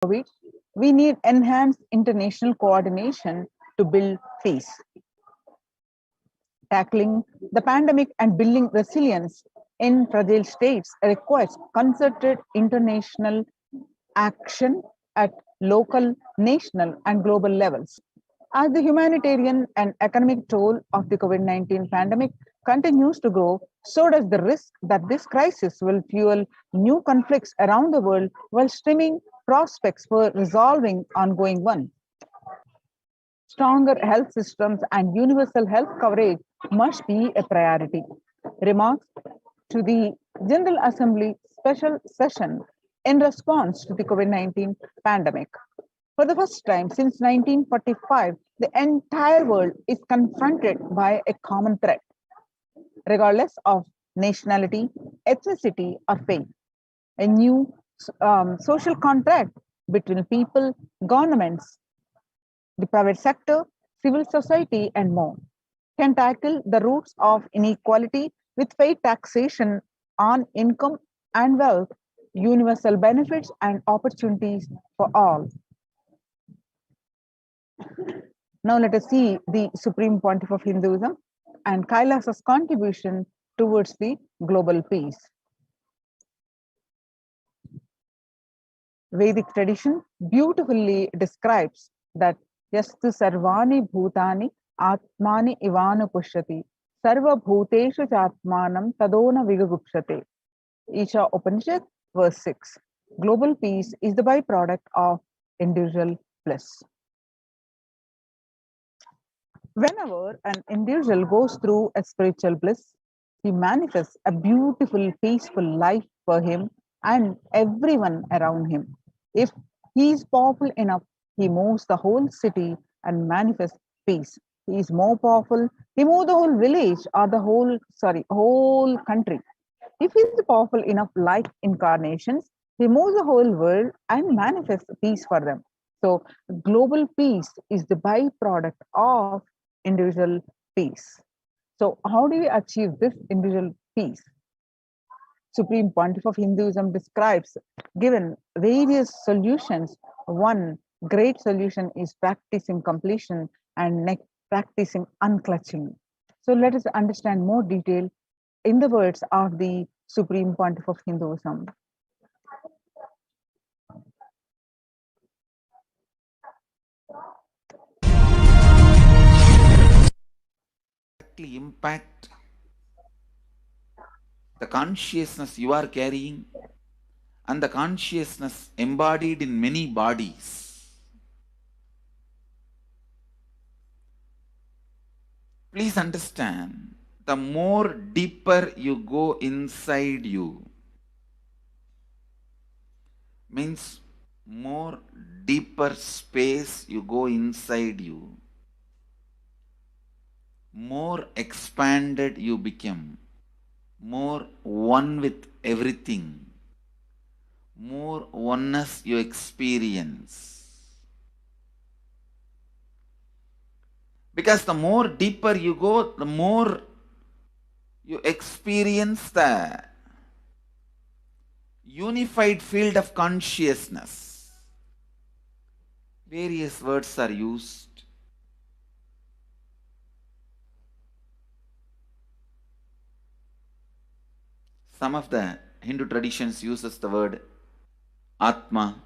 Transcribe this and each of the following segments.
COVID, we need enhanced international coordination to build peace. Tackling the pandemic and building resilience in fragile states requires concerted international action at local, national, and global levels. As the humanitarian and economic toll of the COVID-19 pandemic continues to grow, so does the risk that this crisis will fuel new conflicts around the world while stemming prospects for resolving ongoing ones. Stronger health systems and universal health coverage must be a priority. Remarks to the General Assembly special session in response to the COVID-19 pandemic. For the first time since 1945, the entire world is confronted by a common threat, regardless of nationality, ethnicity, or faith. A new social contract between people, governments, the private sector, civil society, and more can tackle the roots of inequality with fair taxation on income and wealth, universal benefits, and opportunities for all. Now let us see the Supreme Pontiff of Hinduism and Kailasa's contribution towards the global peace. Vedic tradition beautifully describes that yastu sarvani bhutani atmani ivanu pushyati sarva bhuteshu chatmanam tadona vigagupshate. Isha Upanishad, verse 6. Global peace is the byproduct of individual bliss. Whenever an individual goes through a spiritual bliss, he manifests a beautiful, peaceful life for him and everyone around him. If he is powerful enough, he moves the whole city and manifests peace. He is more powerful, he moves the whole village or the whole country. If he is powerful enough like incarnations, he moves the whole world and manifests peace for them. So global peace is the byproduct of individual peace. So how do we achieve this individual peace? Supreme Pontiff of Hinduism describes given various solutions. One great solution is practicing completion and practicing unclutching. So let us understand more detail in the words of the Supreme Pontiff of Hinduism. Impact the consciousness you are carrying and the consciousness embodied in many bodies. Please understand, the more deeper you go inside you, means more deeper space you go inside you, more expanded you become, more one with everything, more oneness you experience. Because the more deeper you go, the more you experience the unified field of consciousness. Various words are used. Some of the Hindu traditions uses the word Atma,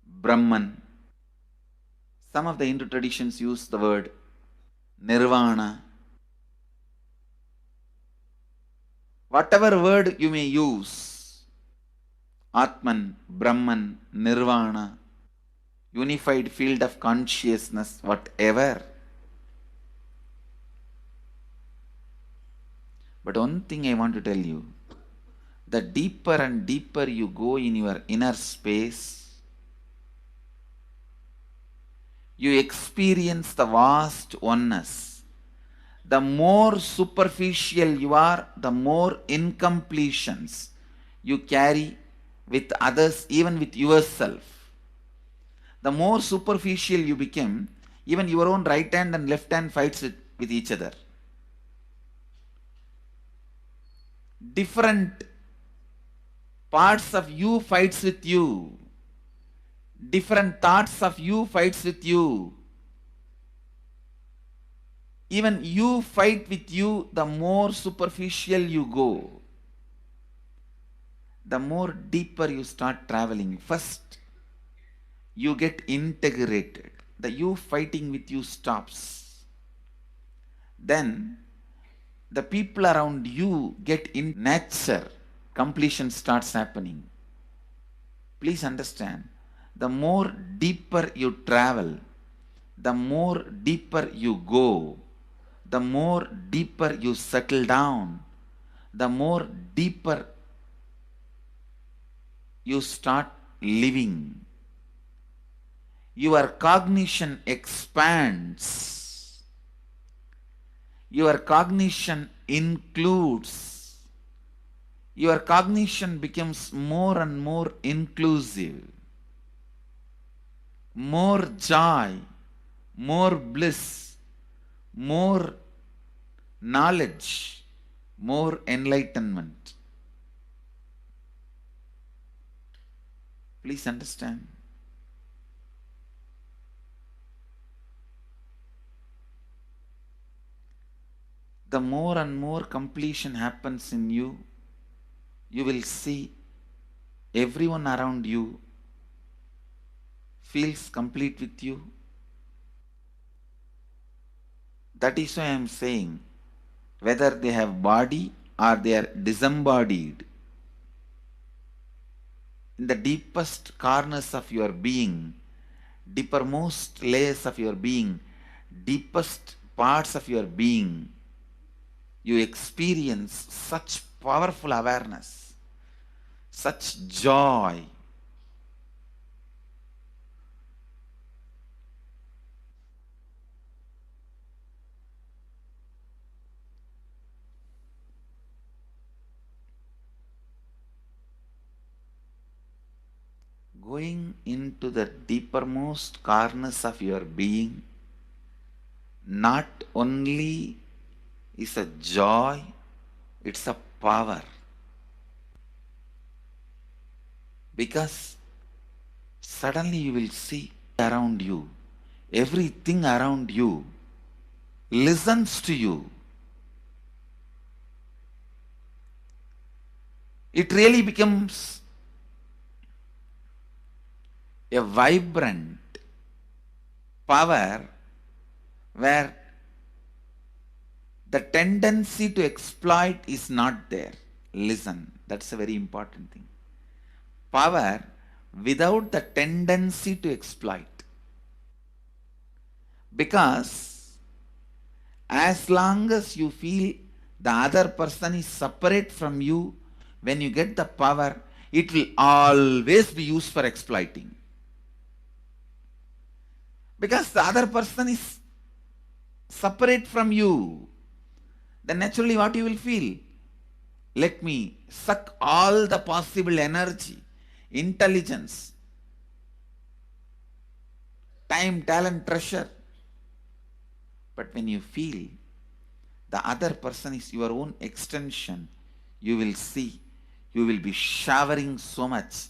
Brahman. Some of the Hindu traditions use the word Nirvana. Whatever word you may use, Atman, Brahman, Nirvana, unified field of consciousness, whatever. But one thing I want to tell you, the deeper and deeper you go in your inner space, you experience the vast oneness. The more superficial you are, the more incompletions you carry with others, even with yourself. The more superficial you become, even your own right hand and left hand fights with each other. Different parts of you fights with you. Different thoughts of you fights with you. Even you fight with you, the more superficial you go, the more deeper you start traveling. First, you get integrated. The you fighting with you stops. Then, the people around you get in nature. Completion starts happening. Please understand, the more deeper you travel, the more deeper you go, the more deeper you settle down, the more deeper you start living. Your cognition expands. Your cognition includes. Your cognition becomes more and more inclusive. More joy, more bliss, more knowledge, more enlightenment. Please understand. The more and more completion happens in you, you will see everyone around you feels complete with you. That is why I am saying, whether they have body or they are disembodied, in the deepest corners of your being, deepermost layers of your being, deepest parts of your being, you experience such powerful awareness, such joy. Going into the deepermost corners of your being not only is a joy, it's a power. Because suddenly you will see around you, everything around you listens to you. It really becomes a vibrant power where the tendency to exploit is not there. Listen, that's a very important thing. Power without the tendency to exploit. Because as long as you feel the other person is separate from you, when you get the power, it will always be used for exploiting. Because the other person is separate from you, then naturally what you will feel? Let me suck all the possible energy, intelligence, time, talent, treasure. But when you feel the other person is your own extension, you will see, you will be showering so much